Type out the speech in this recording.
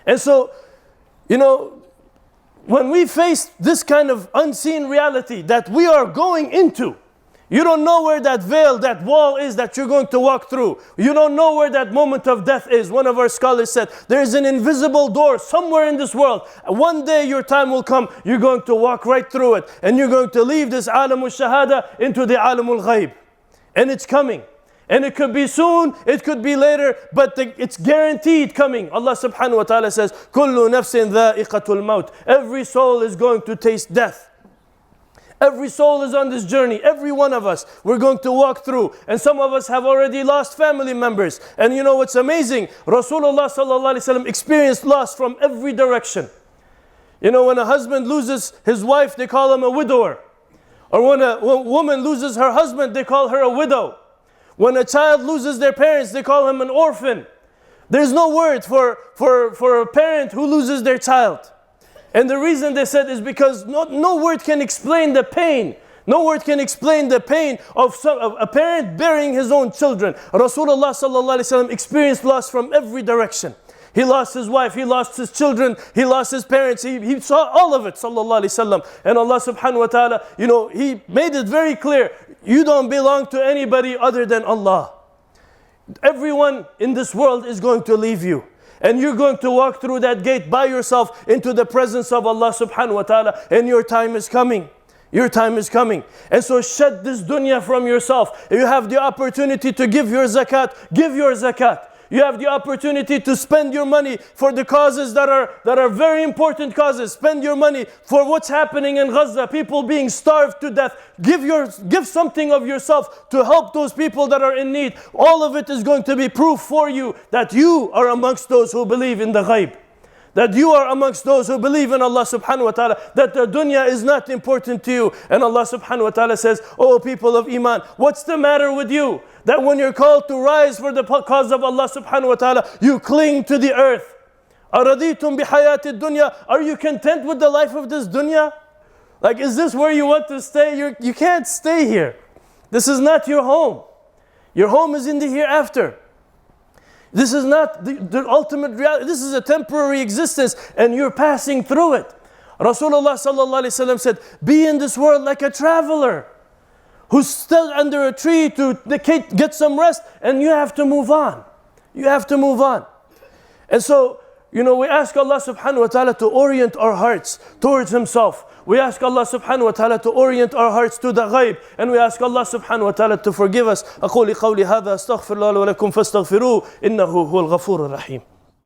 And so, you know, when we face this kind of unseen reality that we are going into, you don't know where that veil, that wall is that you're going to walk through. You don't know where that moment of death is. One of our scholars said, there is an invisible door somewhere in this world. One day your time will come, you're going to walk right through it. And you're going to leave this alamul shahada into the alamul ghaib. And it's coming. And it could be soon, it could be later, but it's guaranteed coming. Allah subhanahu wa ta'ala says, كُلُّ نَفْسٍ ذَائِقَةُ الْمَوْتِ. Every soul is going to taste death. Every soul is on this journey. Every one of us, we're going to walk through. And some of us have already lost family members. And you know what's amazing? Rasulullah sallallahu alaihi wasallam experienced loss from every direction. You know, when a husband loses his wife, they call him a widower. Or when a woman loses her husband, they call her a widow. When a child loses their parents, they call him an orphan. There's no word for a parent who loses their child. And the reason they said is because no word can explain the pain. No word can explain the pain of a parent burying his own children. Rasulullah sallallahu alaihi wasallam experienced loss from every direction. He lost his wife, he lost his children, he lost his parents, he saw all of it, sallallahu alaihi wasallam. And Allah subhanahu wa ta'ala, you know, He made it very clear, you don't belong to anybody other than Allah. Everyone in this world is going to leave you. And you're going to walk through that gate by yourself into the presence of Allah subhanahu wa ta'ala. And your time is coming. Your time is coming. And so shed this dunya from yourself. If you have the opportunity to give your zakat, give your zakat. You have the opportunity to spend your money for the causes that are very important causes. Spend your money for what's happening in Gaza, people being starved to death. Give something of yourself to help those people that are in need. All of it is going to be proof for you that you are amongst those who believe in the ghaib. That you are amongst those who believe in Allah subhanahu wa ta'ala, that the dunya is not important to you. And Allah subhanahu wa ta'ala says, oh people of Iman, what's the matter with you? That when you're called to rise for the cause of Allah subhanahu wa ta'ala, you cling to the earth. أَرَضِيتُمْ بِحَيَاةِ الدُّنْيَا. Are you content with the life of this dunya? Like, is this where you want to stay? You can't stay here. This is not your home. Your home is in the hereafter. This is not the ultimate reality. This is a temporary existence and you're passing through it. Rasulullah sallallahu alaihi wasallam said, be in this world like a traveler who's still under a tree to get some rest, and you have to move on. You have to move on. And so, you know, we ask Allah subhanahu wa ta'ala to orient our hearts towards Himself. We ask Allah subhanahu wa ta'ala to orient our hearts to the ghaib. And we ask Allah subhanahu wa ta'ala to forgive us. أقول قولي هذا أستغفر الله ولكم فاستغفروه إنه هو الغفور الرحيم.